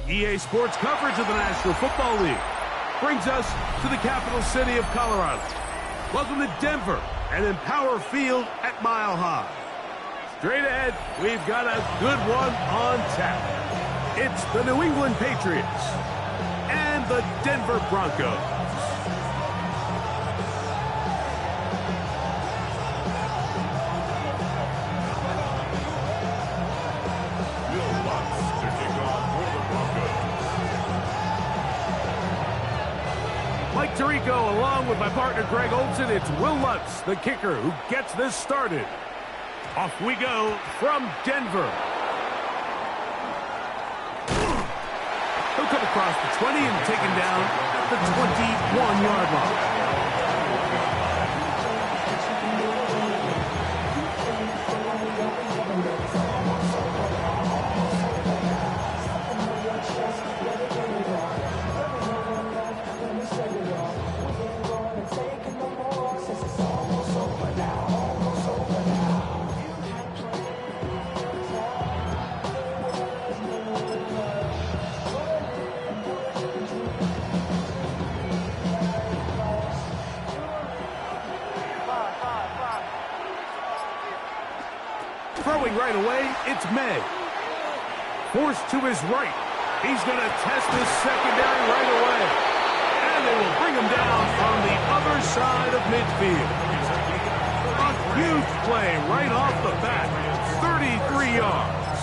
EA Sports coverage of the National Football League brings us to the capital city of Colorado. Welcome to Denver and Empower Field at Mile High. Straight ahead, we've got a good one on tap. It's the New England Patriots and the Denver Broncos. Mike Tirico, along with my partner Greg Olson, it's Will Lutz, the kicker, who gets this started. Off we go from Denver. He'll come across the 20 and taken down at the 21-yard line. Throwing right away, it's May. Forced to his right. He's going to test this secondary right away. And they will bring him down on the other side of midfield. A huge play right off the bat. 33 yards.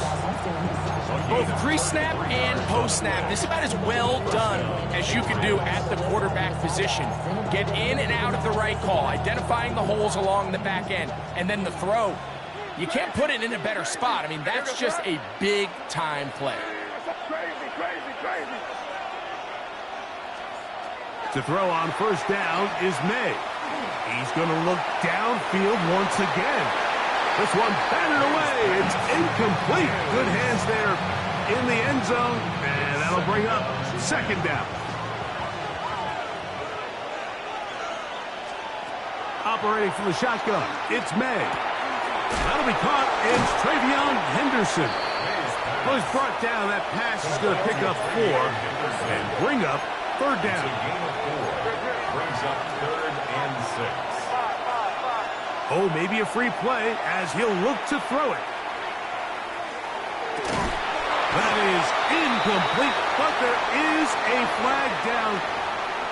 Both pre-snap and post-snap. This is about as well done as you can do at the quarterback position. Get in and out of the right call, identifying the holes along the back end, and then the throw. You can't put it in a better spot. I mean, that's just a big-time play. To throw on first down is May. He's going to look downfield once again. This one batted away. It's incomplete. Good hands there in the end zone, and that'll bring up second down. Operating from the shotgun, it's May. That'll be caught. It's Travion Henderson. Well, he's brought down. That pass is going to pick up 4 and bring up third down. Brings up 3rd and 6. Oh, maybe a free play as he'll look to throw it. That is incomplete, but there is a flag down.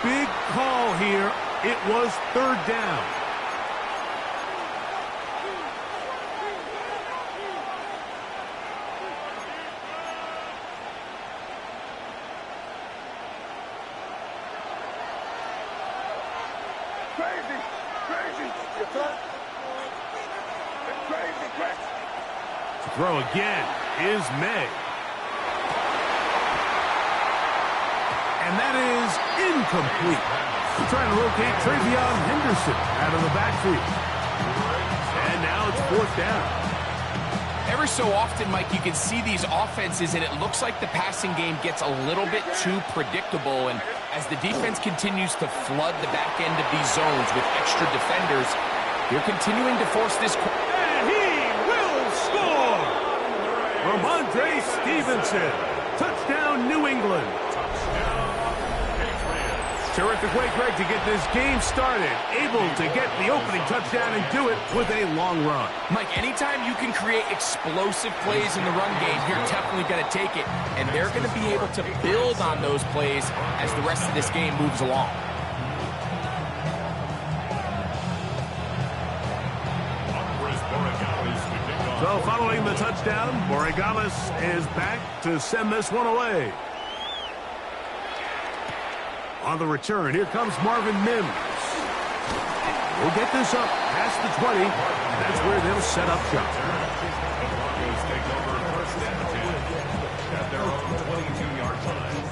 Big call here. It was third down. To throw again is May. And that is incomplete. Trying to locate Travion Henderson out of the backfield. And now it's fourth down. Every so often, Mike, you can see these offenses, and it looks like the passing game gets a little bit too predictable. And as the defense continues to flood the back end of these zones with extra defenders, they're continuing to force this. And he will score! Ramondre Stevenson. Touchdown, New England. Terrific way, Greg, to get this game started. Able to get the opening touchdown and do it with a long run. Mike, anytime you can create explosive plays in the run game, you're definitely going to take it. And they're going to be able to build on those plays as the rest of this game moves along. So following the touchdown, Borregales is back to send this one away. On the return, here comes Marvin Mims. We'll get this up past the 20, and that's where they'll set up shop. Broncos take over first and 10 at their own 22-yard line.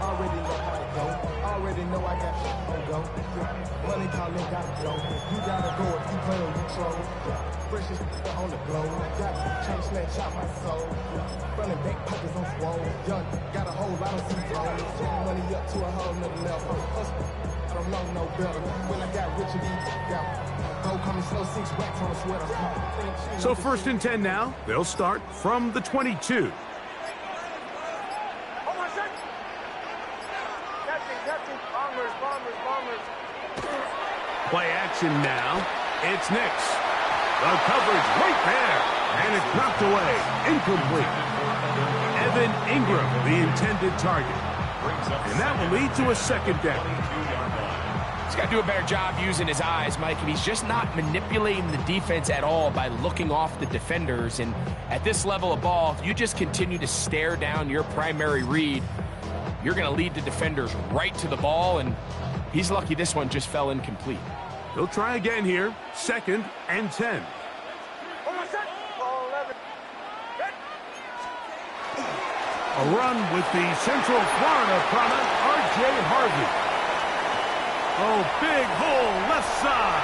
Already know how to go. Already know I got shit on go. Money calling, gotta go. You gotta go if you play on control. Precious on the glow. Got chain snatch out my soul. Running back pockets on swole. Young, got a whole lot of C-flow. Turn money up to a whole nother level. I don't flow no better. When I got rich and got go coming slow, 6 racks on a sweater. So 1st and 10 now. They'll start from the 22. Play action now. It's Nix. The coverage right there. And it's knocked away. Incomplete. Evan Ingram, the intended target. And that will lead to a 2nd down. He's got to do a better job using his eyes, Mike, and he's just not manipulating the defense at all by looking off the defenders. And at this level of ball, if you just continue to stare down your primary read, you're going to lead the defenders right to the ball, and he's lucky this one just fell incomplete. He'll try again here. 2nd and 10. A run with the Central Florida product, R.J. Harvey. Oh, big hole left side.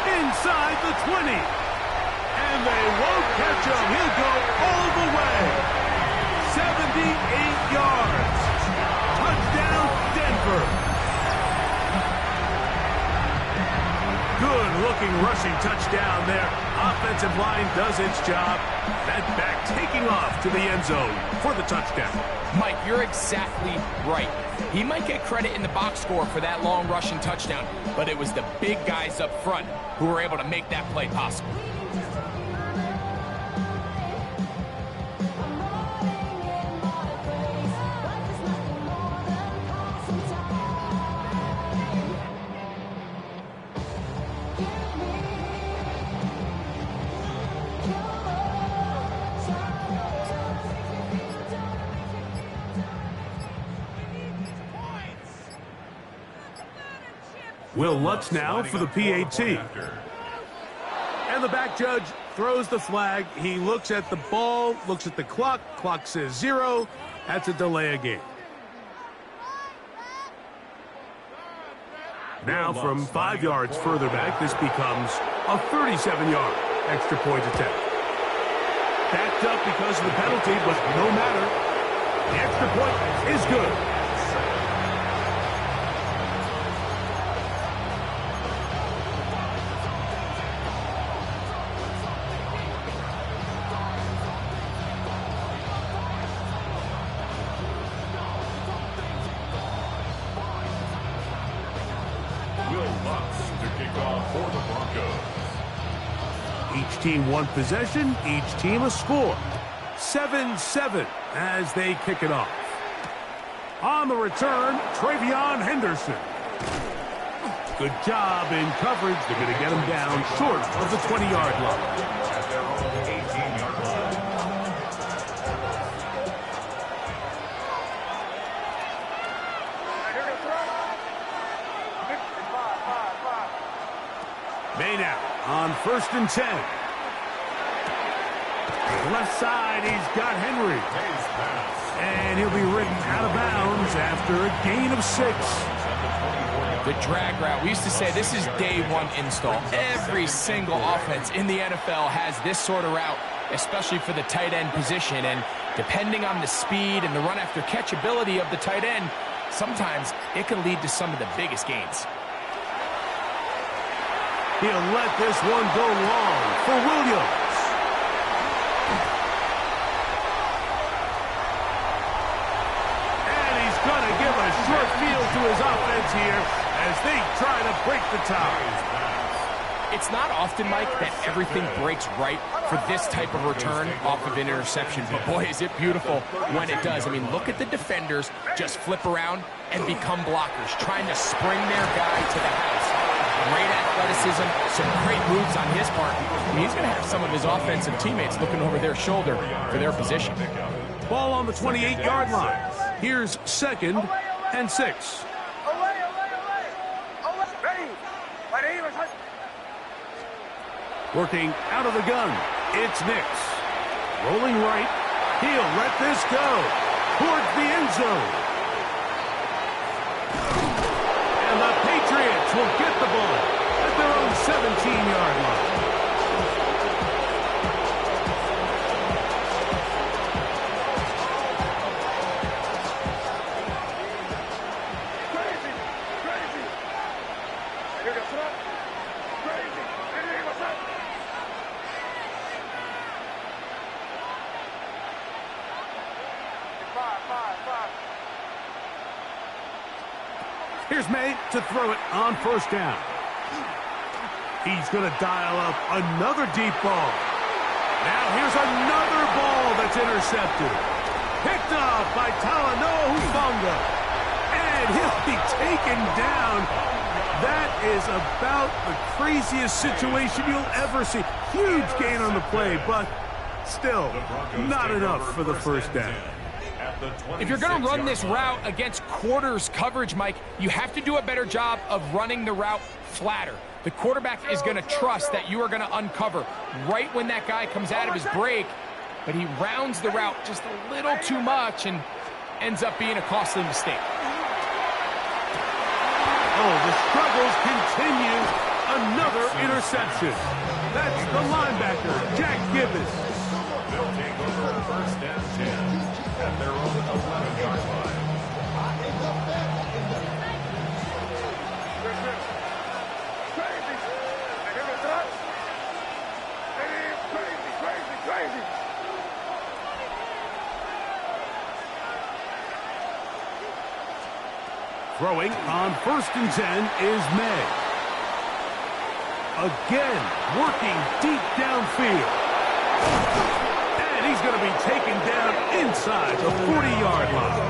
Inside the 20. And they won't catch him. He'll go all the way. 78 yards. Touchdown, Denver. Good-looking rushing touchdown there. Offensive line does its job. That back taking off to the end zone for the touchdown. Mike, you're exactly right. He might get credit in the box score for that long rushing touchdown, but it was the big guys up front who were able to make that play possible. Will Lutz now for the PAT. And the back judge throws the flag. He looks at the ball, looks at the clock. Clock says 0. That's a delay of game. Now from 5 yards further back, this becomes a 37-yard extra point attempt. Backed up because of the penalty, but no matter. The extra point is good. Each team one possession, each team a score. 7-7 as they kick it off. On the return, Travion Henderson. Good job in coverage. They're going to get him down short of the 20-yard line. At their own 18-yard line. Maynard on 1st and 10. Left side, he's got Henry. And he'll be ridden out of bounds after a gain of 6. The drag route. We used to say this is day one install. Every single offense in the NFL has this sort of route, especially for the tight end position. And depending on the speed and the run after catch ability of the tight end, sometimes it can lead to some of the biggest gains. He'll let this one go long for Williams. And he's going to give a short field to his offense here as they try to break the tie. It's not often, Mike, that everything breaks right for this type of return off of an interception. But boy, is it beautiful when it does. I mean, look at the defenders just flip around and become blockers, trying to spring their guy to the house. Great athleticism, some great moves on his part. I mean, he's going to have some of his offensive teammates looking over their shoulder for their position. Ball on the 28-yard line. Here's 2nd and 6. Working out of the gun, it's Nix. Rolling right, he'll let this go towards the end zone. And the Patriots will get the ball at their own 17-yard line. Here's May to throw it on first down. He's going to dial up another deep ball. Now here's another ball that's intercepted. Picked up by Talanoa Hufanga. And he'll be taken down. That is about the craziest situation you'll ever see. Huge gain on the play, but still not enough for the first down. If you're going to run this route against quarters coverage, Mike, you have to do a better job of running the route flatter. The quarterback is going to trust that you are going to uncover right when that guy comes out of his break, but he rounds the route just a little too much and ends up being a costly mistake. Oh, the struggles continue. Another interception. That's the linebacker, Jack Gibbons. They'll take over first and 10 at their own 11-yard line. Throwing on first and 10 is May. Again, working deep downfield. And he's going to be taken down inside the 40-yard line.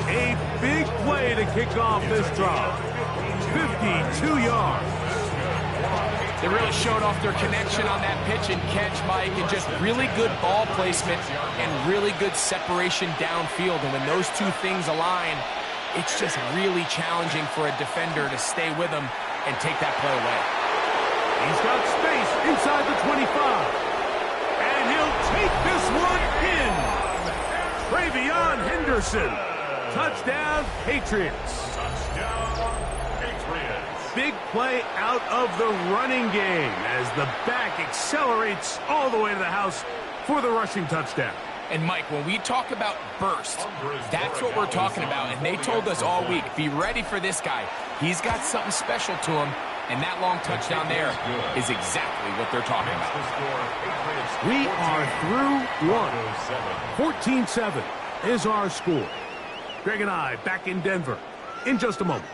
A big play to kick off this drive. 52 yards. They really showed off their connection on that pitch and catch, Mike, and just really good ball placement and really good separation downfield. And when those two things align, it's just really challenging for a defender to stay with him and take that play away. He's got space inside the 25. And he'll take this one in. Travion Henderson. Touchdown, Patriots. Touchdown, Patriots. Big play out of the running game as the back accelerates all the way to the house for the rushing touchdown. And, Mike, when we talk about burst, that's what we're talking about. And they told us all week, be ready for this guy. He's got something special to him, and that long touchdown there is exactly what they're talking about. We are through one. 14-7 is our score. Greg and I back in Denver in just a moment.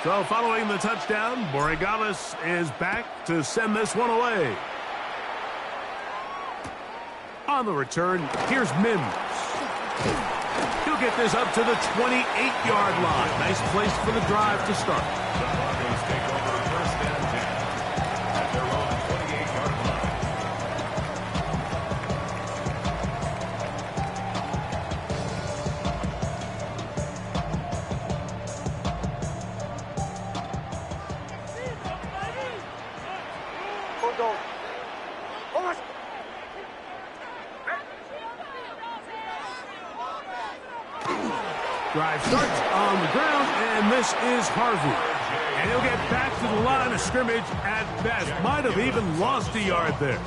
So following the touchdown, Borregales is back to send this one away. On the return, here's Mims. He'll get this up to the 28-yard line. Nice place for the drive to start. The Broncos take over first and 10 at their own 28-yard line. Drive starts on the ground, and this is Harvey. And he'll get back to the line of scrimmage at best. Might have even lost a yard there.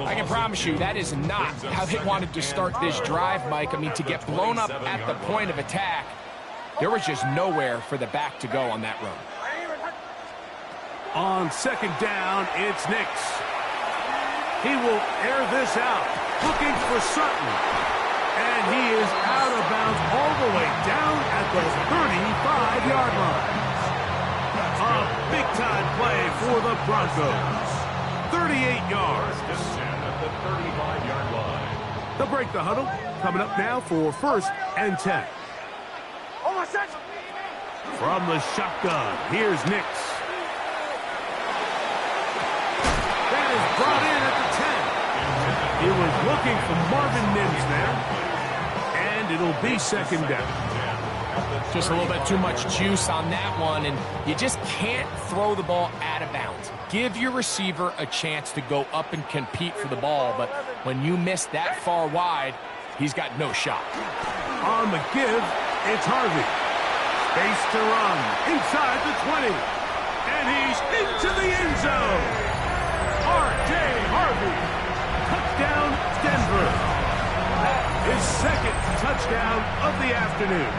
I can promise you that is not how they wanted to start this drive, Mike. I mean, to get blown up at the point of attack, there was just nowhere for the back to go on that run. On second down, it's Nix. He will air this out, looking for Sutton. And he is out of bounds all the way down at the 35-yard line. A big-time play for the Broncos. 38 yards. At the 35-yard line. They'll break the huddle. Coming up now for first and 10. From the shotgun, here's Nix. That is brought in at the 10. He was looking for Marvin Mims there. And it'll be second down. Just a little bit too much juice on that one, and you just can't throw the ball out of bounds. Give your receiver a chance to go up and compete for the ball, but when you miss that far wide, he's got no shot. On the give, it's Harvey. Space to run inside the 20. And he's into the end zone. R.J. Harvey. Touchdown, Denver. His second touchdown of the afternoon.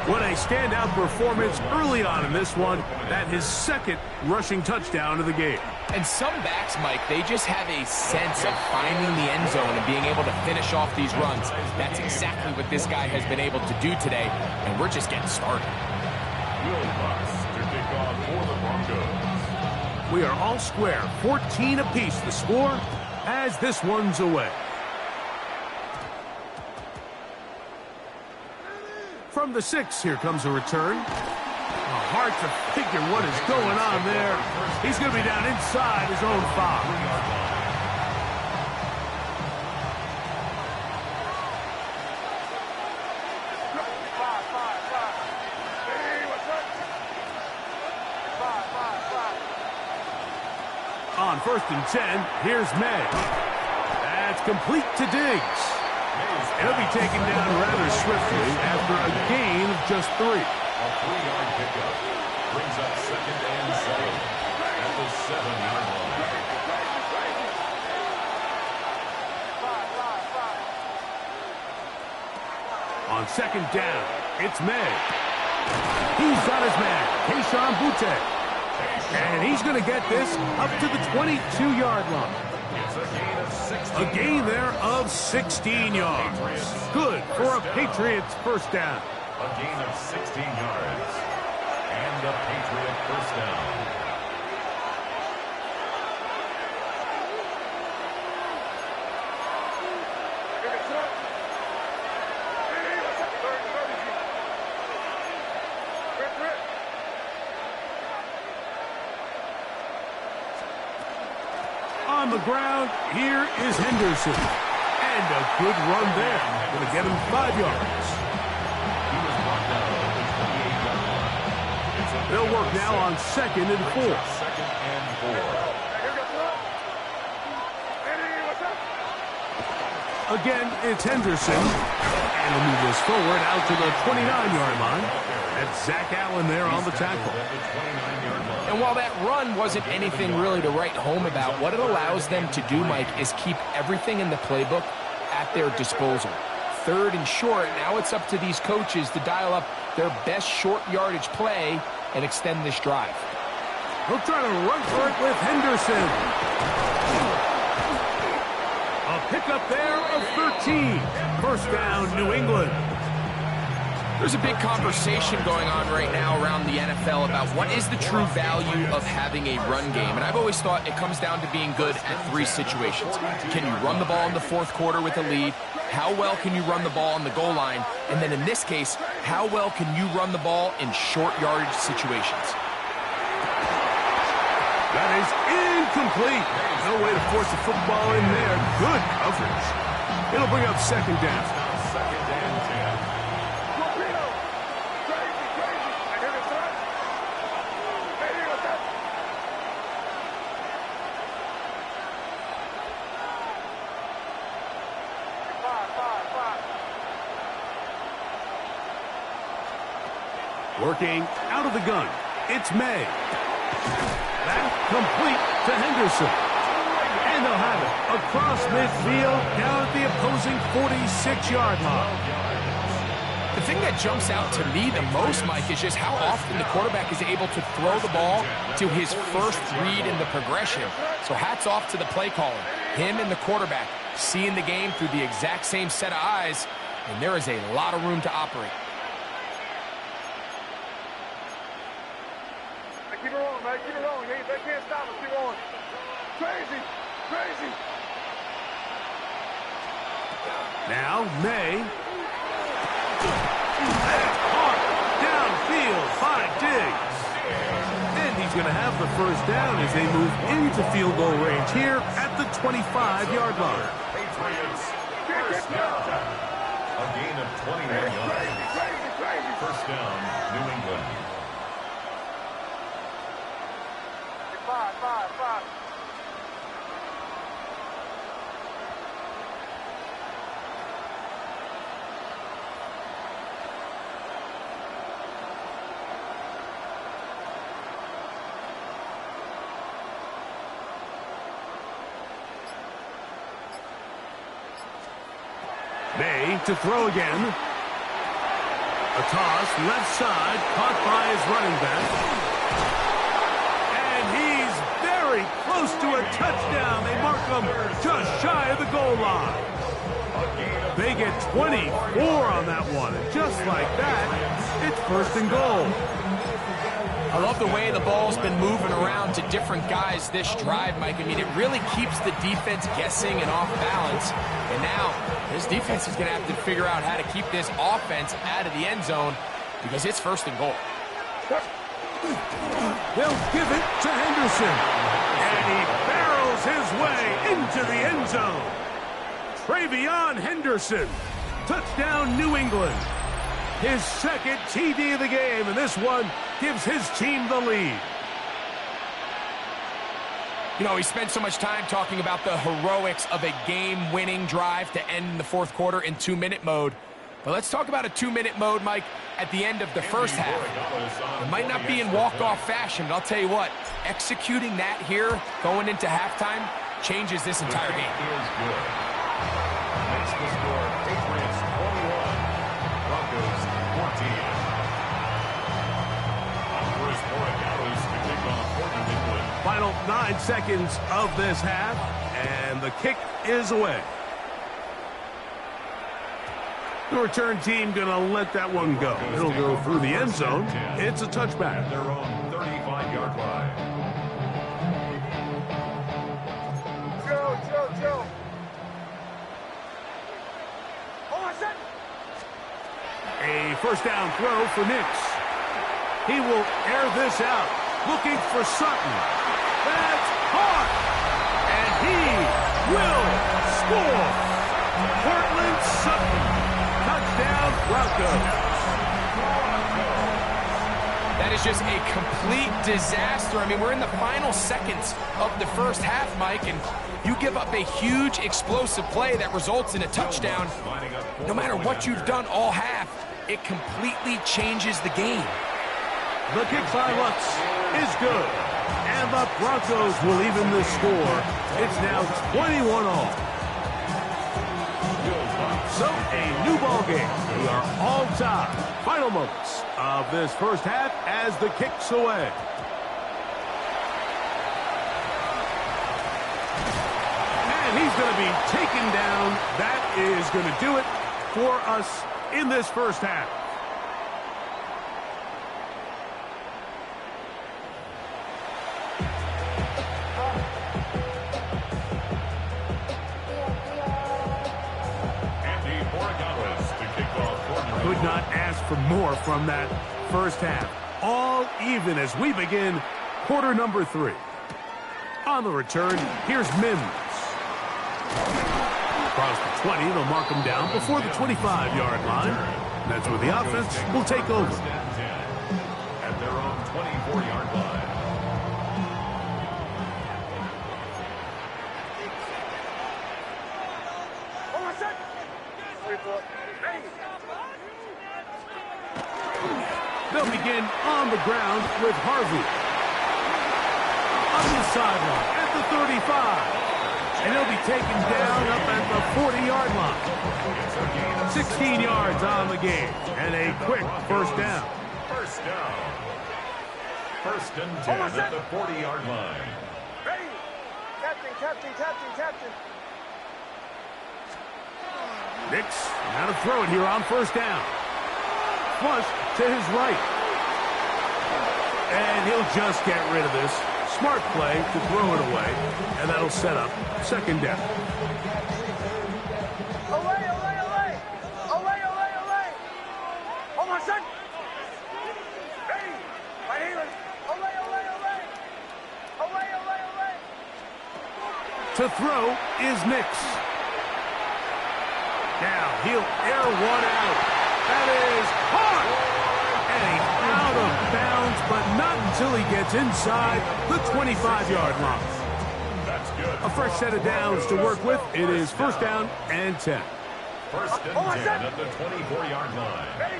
What a standout performance early on in this one. That his second rushing touchdown of the game. And some backs, Mike, they just have a sense of finding the end zone and being able to finish off these runs. That's exactly what this guy has been able to do today, and we're just getting started. Will Bucks to kick off for the Broncos. We are all square, 14 apiece the score as this one's away. From the 6, here comes a return. Hard to figure what is going on there. He's going to be down inside his own 5. On 1st and 10, here's May. That's complete to Diggs. He'll be taken down rather swiftly after a gain of just 3. A 3-yard pickup brings up 2nd and 7 at the 7-yard line. On 2nd down, it's May. He's got his man, Keyshawn Butte. And he's going to get this up to the 22-yard line. It's a gain of 16. A gain there of 16 yards. Good for a Patriots first down. A gain of 16 yards. And a Patriot first down. On the ground, here is Henderson. And a good run there. Going to get him 5 yards. He was brought down at the 28-yard line. They'll work now on 2nd and 4. 2nd and 4. Again, it's Henderson. And he'll move this forward out to the 29-yard line. That's Zach Allen there on the tackle. At the 29-yard line. And while that run wasn't anything really to write home about, what it allows them to do, Mike, is keep everything in the playbook at their disposal. 3rd and short, now it's up to these coaches to dial up their best short yardage play and extend this drive. He'll try to run for it with Henderson. A pickup there of 13. First down, New England. There's a big conversation going on right now around the NFL about what is the true value of having a run game. And I've always thought it comes down to being good at 3 situations. Can you run the ball in the 4th quarter with a lead? How well can you run the ball on the goal line? And then in this case, how well can you run the ball in short yardage situations? That is incomplete. No way to force the football in there. Good coverage. It'll bring up 2nd down. 2nd and 10. Working out of the gun, it's May. That complete to Henderson. And they'll have it across midfield down at the opposing 46-yard line. The thing that jumps out to me the most, Mike, is just how often the quarterback is able to throw the ball to his first read in the progression. So hats off to the play caller. Him and the quarterback seeing the game through the exact same set of eyes, and there is a lot of room to operate. Keep it rolling, man. Keep it rolling. They can't stop us. Keep rolling. Crazy. Crazy. Now, May. That's caught downfield by Diggs. And he's going to have the first down as they move into field goal range here at the 25-yard line. Patriots first down. A gain of 21 yards. First down, New England. 5. May to throw again. A toss, left side, caught by his running back. And he's very close to a touchdown. They mark him just shy of the goal line. They get 24 on that one. And just like that, it's first and goal. I love the way the ball's been moving around to different guys this drive, Mike. I mean, it really keeps the defense guessing and off balance. And now, this defense is going to have to figure out how to keep this offense out of the end zone because it's first and goal. They'll give it to Henderson. And he barrels his way into the end zone. Travion Henderson. Touchdown, New England. His second TD of the game, and this one gives his team the lead. You know, he spent so much time talking about the heroics of a game-winning drive to end the fourth quarter in 2-minute mode. But let's talk about a 2-minute mode, Mike, at the end of the first half. It might not be in walk-off fashion, but I'll tell you what, executing that here, going into halftime, changes this entire game. Makes the score Patriots 21, Broncos 14. Final 9 seconds of this half, and the kick is away. The return team going to let that one go. It'll go through the end zone. It's a touchback. At their own 35-yard line. Joe. A first down throw for Nix. He will air this out, looking for Sutton. That's caught, and he will score. Cortland Sutton, touchdown Broncos. That is just a complete disaster. I mean, we're in the final seconds of the first half, Mike, and you give up a huge explosive play that results in a touchdown. No matter what you've done all half, it completely changes the game. The kick by Lutz is good, and the Broncos will even the score. It's now 21-all. So, a new ball game. We are all tied. Final moments of this first half as the kick's away. And he's going to be taken down. That is going to do it for us in this first half. Could not ask for more from that first half. All even as we begin quarter number 3. On the return, here's Mims. Across the 20, they'll mark him down before the 25-yard line. That's where the offense will take over. At their own 24-yard line. They'll begin on the ground with Harvey. On the sideline at the 35. And he'll be taken down up at the 40-yard line. 16 yards on the game. And a quick first down. First down. First and 10 at the 40-yard line. Ready. Captain. Nix, now to throw it here on first down. Flush to his right. And he'll just get rid of this. Smart play to throw it away. And that'll set up second down. Away. Hold on, son. Ready. Right here. Away. To throw is Nix. Now he'll air one out. That is caught. And out of bounds, but not until he gets inside the 25-yard line. That's good. A fresh set of downs to work with. It is first down and 10. First and 10 at the 24-yard line. Ready.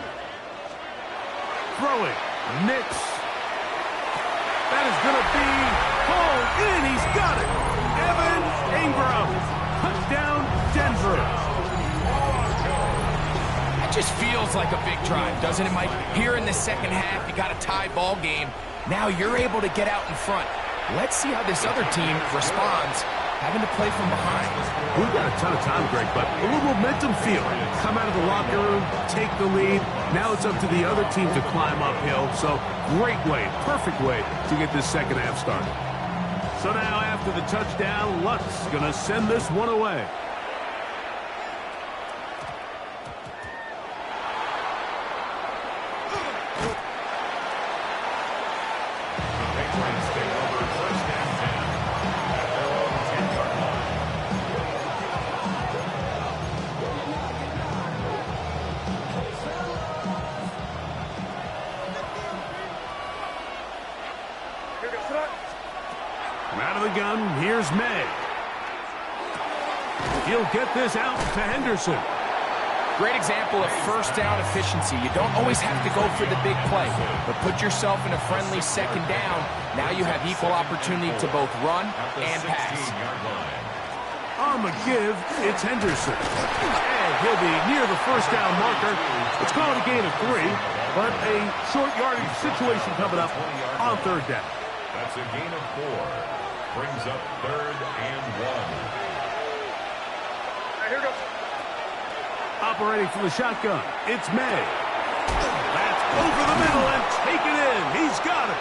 Throwing. Nix. That is going to be hauled in. He's got it. Evan Ingram. Touchdown, Denver. just feels like a big drive, doesn't it, Mike? Here in the second half, you got a tie ball game. Now you're able to get out in front. Let's see how this other team responds, having to play from behind. We've got a ton of time, Greg, but a little momentum feel. Come out of the locker room, take the lead. Now it's up to the other team to climb uphill. So great way, perfect way to get this second half started. So now after the touchdown, Luck's going to send this one away. Out of the gun, here's May. He'll get this out to Henderson. Great example of first down efficiency. You don't always have to go for the big play, but put yourself in a friendly second down. Now you have equal opportunity to both run and pass. On the give, it's Henderson. And he'll be near the first down marker. It's called a gain of 3, but a short yardage situation coming up on third down. That's a gain of 4. Brings up 3rd and 1. Here goes. Operating from the shotgun, it's May. That's over the middle and taken in. He's got it.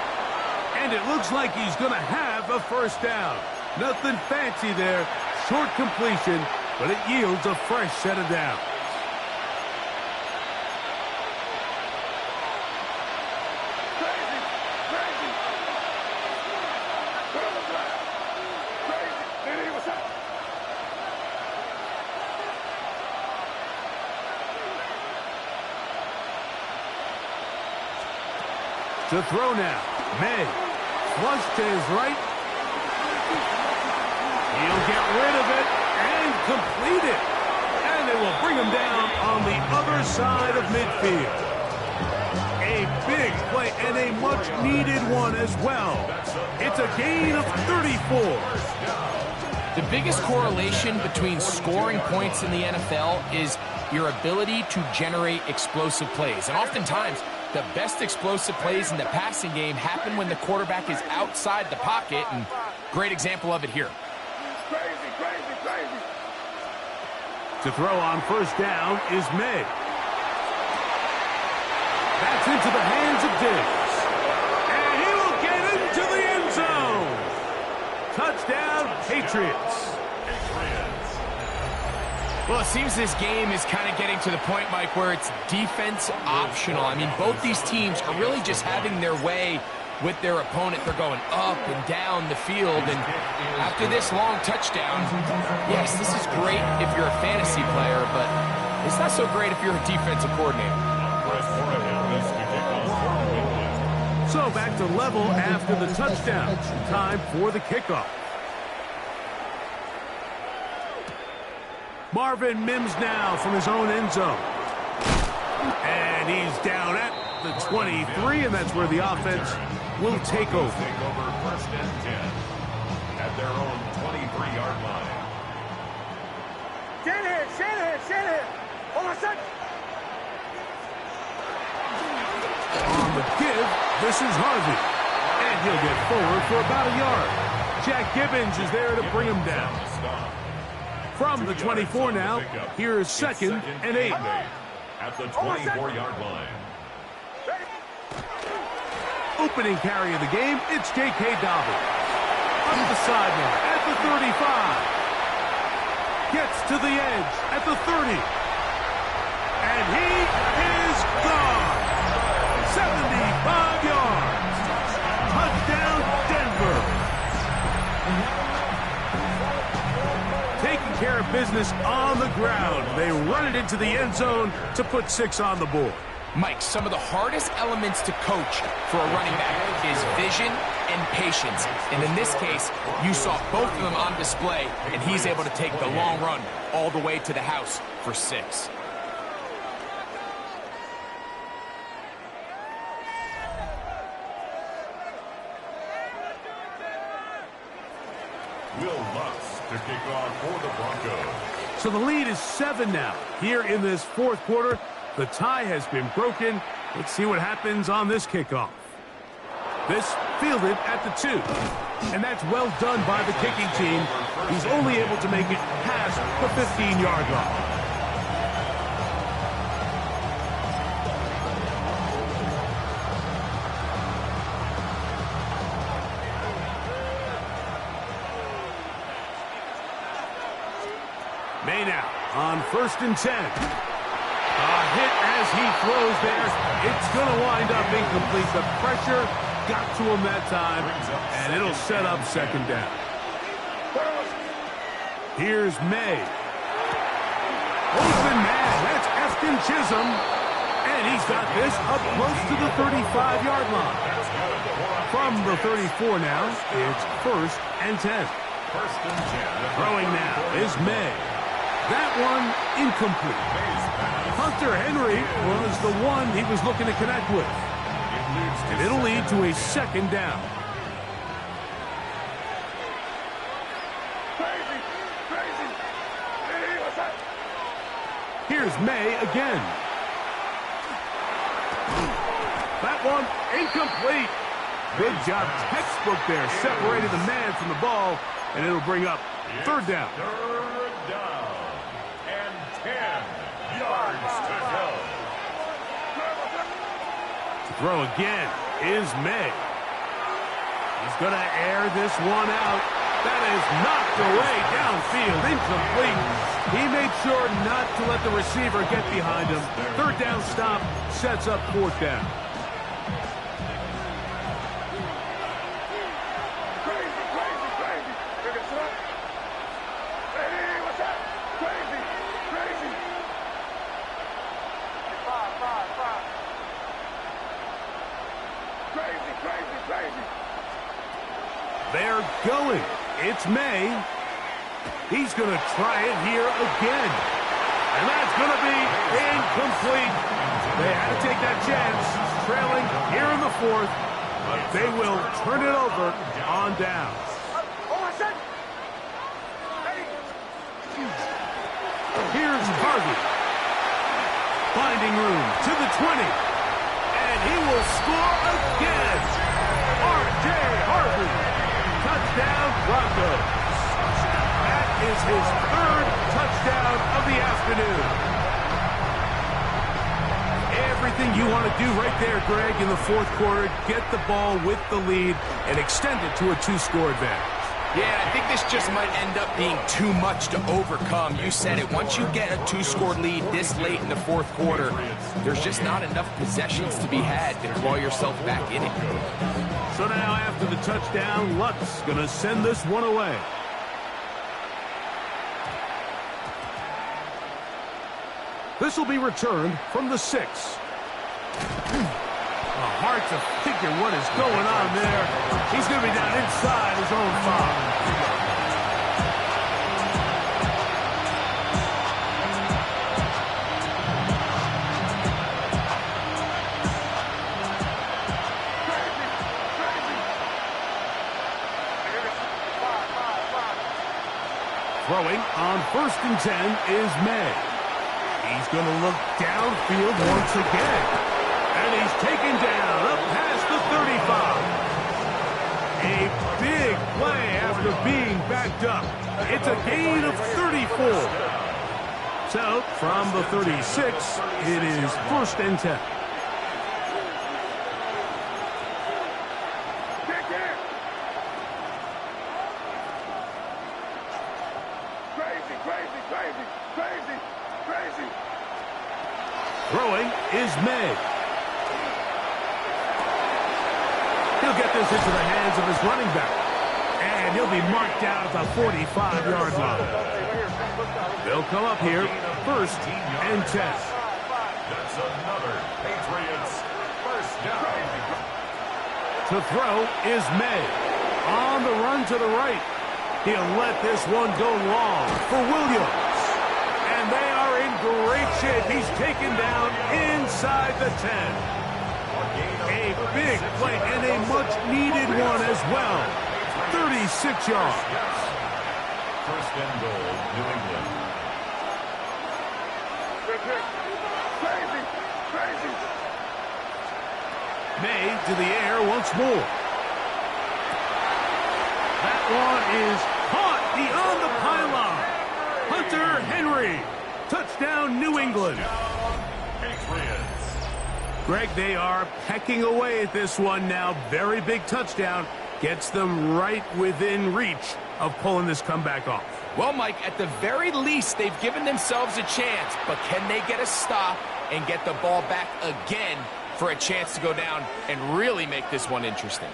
And it looks like he's going to have a first down. Nothing fancy there. Short completion, but it yields a fresh set of downs. To throw now. May. Flush to his right. He'll get rid of it and complete it. And they will bring him down on the other side of midfield. A big play and a much-needed one as well. It's a gain of 34. The biggest correlation between scoring points in the NFL is your ability to generate explosive plays. And oftentimes, the best explosive plays in the passing game happen when the quarterback is outside the pocket, and great example of it here. Crazy, crazy, crazy. To throw on first down is May. That's into the hands of Diggs. And he will get into the end zone. Touchdown, Patriots. Well, it seems this game is kind of getting to the point, Mike, where it's defense optional. I mean, both these teams are really just having their way with their opponent. They're going up and down the field, and after this long touchdown, yes, this is great if you're a fantasy player, but it's not so great if you're a defensive coordinator. So back to level after the touchdown. Time for the kickoff. Marvin Mims now from his own end zone. And he's down at the 23, and that's where the offense will take over. Take over 1st and 10 at their own 23-yard line. Shanahan. Hold on a second. On the give, this is Harvey. And he'll get forward for about a yard. Jack Gibbons is there to bring him down. From the 24 now, here's 2nd and 8. At the 24-yard line. Opening carry of the game, it's J.K. Dobbins. Up the sideline at the 35. Gets to the edge at the 30. And he is gone. 75 yards. Touchdown, Denver. Taking care of business on the ground. They run it into the end zone to put 6 on the board. Mike, some of the hardest elements to coach for a running back is vision and patience. And in this case, you saw both of them on display, and he's able to take the long run all the way to the house for 6. Will Lutz to kick off for the Broncos. So the lead is 7 now here in this 4th quarter. The tie has been broken. Let's see what happens on this kickoff. This fielded at the 2. And that's well done by the kicking team. He's only able to make it past the 15-yard line. May now on 1st and 10. A hit as he throws there. It's going to wind up incomplete. The pressure got to him that time, and it'll set up 2nd down. Here's May. Open man. That's Efton Chisholm. And he's got this up close to the 35-yard line. From the 34 now, it's 1st and 10. Throwing now is May. That one incomplete. Hunter Henry was the one he was looking to connect with. And it'll lead to a 2nd down. Here's May again. That one incomplete. Good job. Textbook there. Separated the man from the ball. And it'll bring up 3rd down. 3rd down. And 10 yards to go. To throw again is May. He's going to air this one out. That is knocked away downfield. Incomplete. He made sure not to let the receiver get behind him. 3rd down stop sets up 4th down. They're going. It's May. He's going to try it here again. And that's going to be incomplete. They had to take that chance, trailing here in the 4th. But they will turn it over on down. Here's Harvey. Finding room to the 20. And he will score again. R.J. Harvey. Touchdown, Broncos. That is his 3rd touchdown of the afternoon. Everything you want to do right there, Greg, in the 4th quarter. Get the ball with the lead and extend it to a 2-score advantage. Yeah, I think this just might end up being too much to overcome. You said it. Once you get a 2-score lead this late in the 4th quarter, there's just not enough possessions to be had to claw yourself back in it. So now after the touchdown, Luck's going to send this one away. This will be returned from the 6. Hard to figure what is going on there. He's going to be down inside his own 5. Throwing on 1st and 10 is May. He's going to look downfield once again. And he's taken down up past the 35. A big play after being backed up. It's a gain of 34. So from the 36, it is 1st and 10. Throwing is May. He'll get this into the hands of his running back. And he'll be marked down at the 45-yard line. They'll come up here, 1st and 10. That's another Patriots 1st down. To throw is May. On the run to the right. He'll let this one go long for Williams. And they are in great shape. He's taken down inside the 10. A big play and a much-needed one as well. 36 yards. 1st and goal, New England. Crazy. May to the air once more. That one is caught beyond the pylon. Hunter Henry. Touchdown, New England. Greg, they are pecking away at this one now. Very big touchdown. Gets them right within reach of pulling this comeback off. Well, Mike, at the very least, they've given themselves a chance. But can they get a stop and get the ball back again for a chance to go down and really make this one interesting?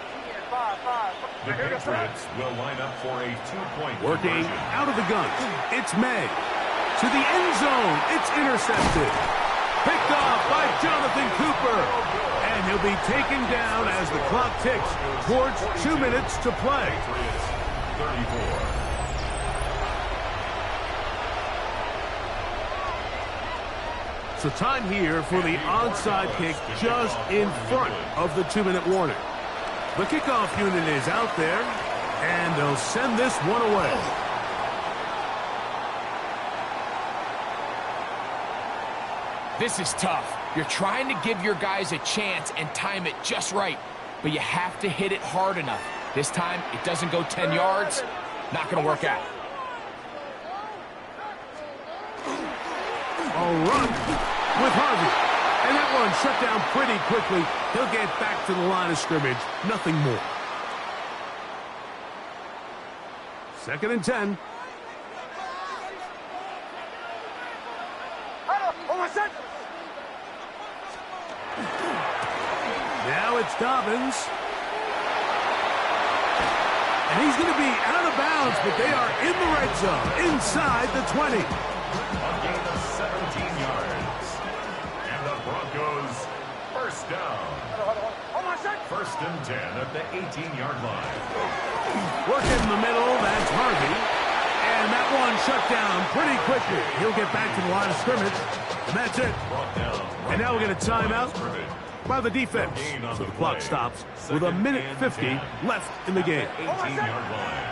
The Patriots will line up for a 2-point Working conversion. out of the gun. It's May. To the end zone. It's intercepted. Picked off by Jonathan Cooper. And he'll be taken down as the clock ticks towards 2 minutes to play. Patriots 34. So time here for the onside kick just in front of the 2-minute warning. The kickoff unit is out there, and they'll send this one away. This is tough. You're trying to give your guys a chance and time it just right, but you have to hit it hard enough. This time, it doesn't go 10 yards. Not going to work out. A run with Harvey. And that one shut down pretty quickly. He'll get back to the line of scrimmage. Nothing more. 2nd and 10. Now it's Dobbins. And he's going to be out of bounds, but they are in the red zone, inside the 20. A gain of 17 yards. And the Broncos first down. 1st and 10 at the 18-yard line. Working in the middle, that's Harvey. And that one shut down pretty quickly. He'll get back to the line of scrimmage. And that's it. Brought down. And now we'll get a timeout by the defense. So the clock stops with 1:50 left in the game. 18-yard line.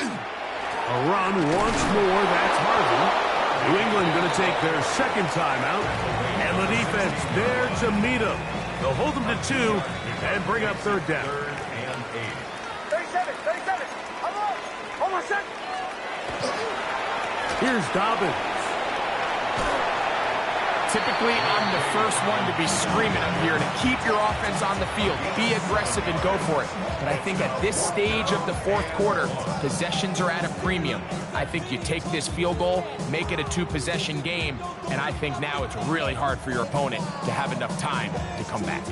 A run once more, that's Harvey. New England going to take their 2nd timeout. And the defense there to meet them. They'll hold them to 2 and bring up 3rd down. 3rd and 37. Hold on, set. Here's Dobbins. Typically, I'm the first one to be screaming up here to keep your offense on the field. Be aggressive and go for it. But I think at this stage of the 4th quarter, possessions are at a premium. I think you take this field goal, make it a 2-possession game, and I think now it's really hard for your opponent to have enough time to come back.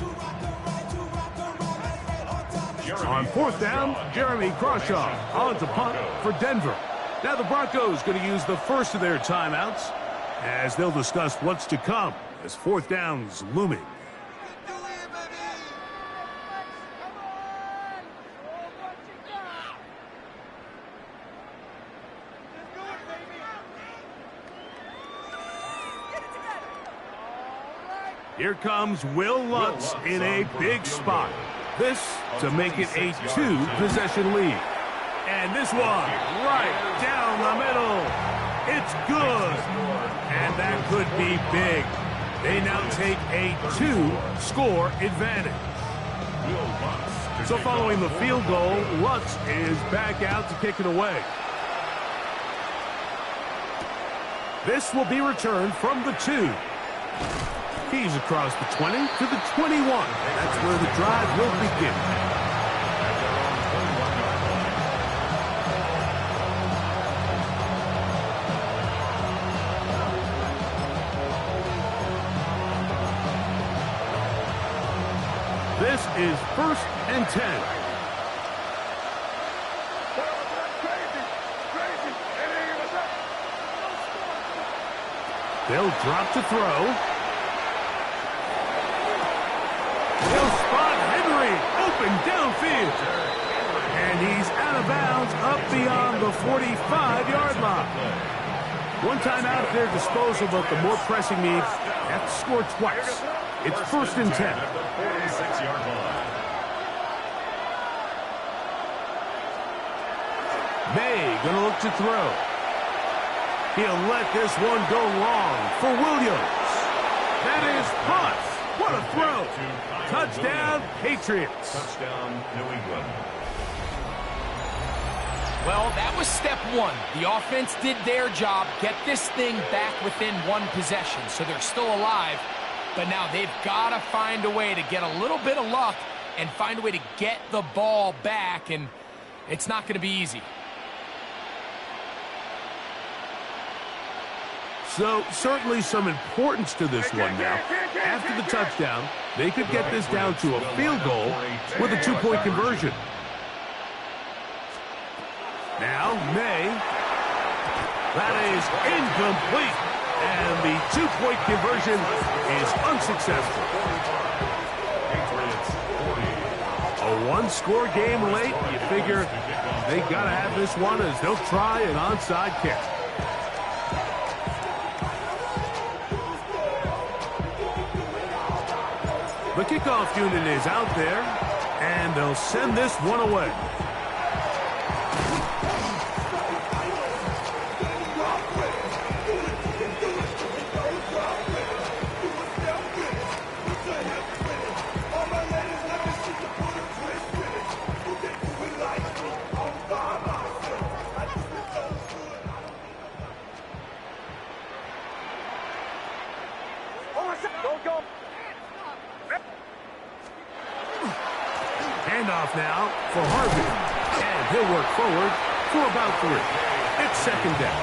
On 4th down, Jeremy Crawshaw on to punt for Denver. Now the Broncos going to use the first of their timeouts as they'll discuss what's to come as 4th down's looming. Here comes Will Lutz in a big spot. This to make it a 2-possession lead. And this one right down the middle. It's good. And that could be big. They now take a 2-score advantage. So following the field goal, Lutz is back out to kick it away. This will be returned from the 2. He's across the 20 to the 21. That's where the drive will begin. This is 1st and 10. They'll drop to throw. They'll spot Henry open downfield. And he's out of bounds up beyond the 45-yard line. One time out at their disposal, but the more pressing needs have to score twice. It's 1st and 10. 46-yard line. May gonna look to throw. He'll let this one go long for Williams. That is Puss. What a throw. Touchdown, Patriots. Touchdown, New England. Well, that was step one. The offense did their job, get this thing back within one possession, so they're still alive. But now they've got to find a way to get a little bit of luck and find a way to get the ball back, and it's not going to be easy. So, certainly some importance to this one now. After the touchdown, they could get this down to a field goal with a two-point conversion. Now, May. That is incomplete. And the two-point conversion is unsuccessful. A one-score game late. You figure they got to have this one as they'll try an onside kick. The kickoff unit is out there, and they'll send this one away. Handoff now for Harvey. And he'll work forward for about 3. It's second down.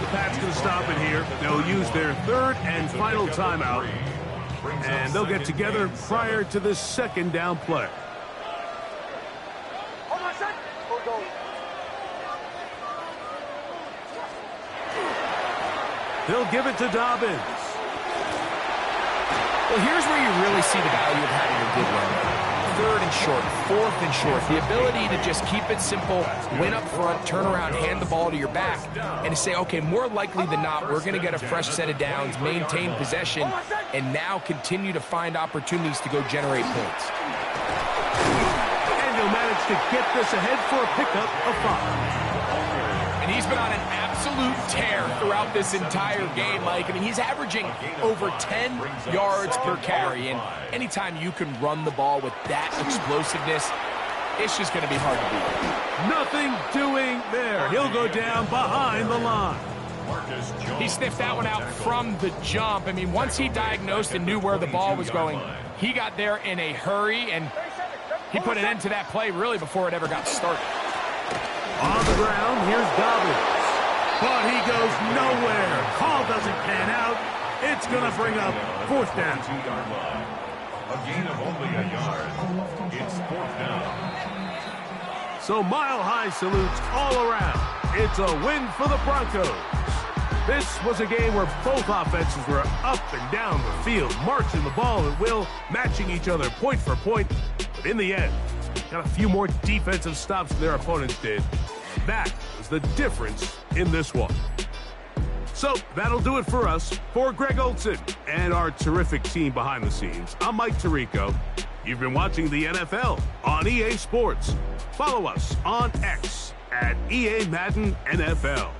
The Pats going to stop it here. They'll use their third and final timeout. And they'll get together prior to this second down play. They'll give it to Dobbins. Well, here's where you really see the value of having a good run. Third and short, fourth and short. The ability to just keep it simple, win up front, turn around, hand the ball to your back, and to say, okay, more likely than not, we're going to get a fresh set of downs, maintain possession, and now continue to find opportunities to go generate points. And he'll manage to get this ahead for a pickup of 5. And he's been on an absolute tear throughout this entire game, Mike. I mean, he's averaging over 10 yards per carry. And anytime you can run the ball with that explosiveness, it's just going to be hard to beat. Nothing doing there. He'll go down behind the line. He sniffed that one out from the jump. I mean, once he diagnosed and knew where the ball was going, he got there in a hurry, and he put an end to that play really before it ever got started. On the ground, here's Dobbins. But he goes nowhere. Call doesn't pan out. It's going to bring up 4th down. A gain of only a yard. It's 4th down. So mile-high salutes all around. It's a win for the Broncos. This was a game where both offenses were up and down the field, marching the ball at will, matching each other point for point. But in the end, got a few more defensive stops than their opponents did. That was the difference in this one. So that'll do it for us. For Greg Olson and our terrific team behind the scenes, I'm Mike Tirico. You've been watching the NFL on EA Sports. Follow us on X at EA Madden NFL.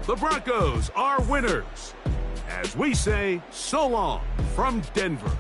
The Broncos are winners. As we say, so long from Denver.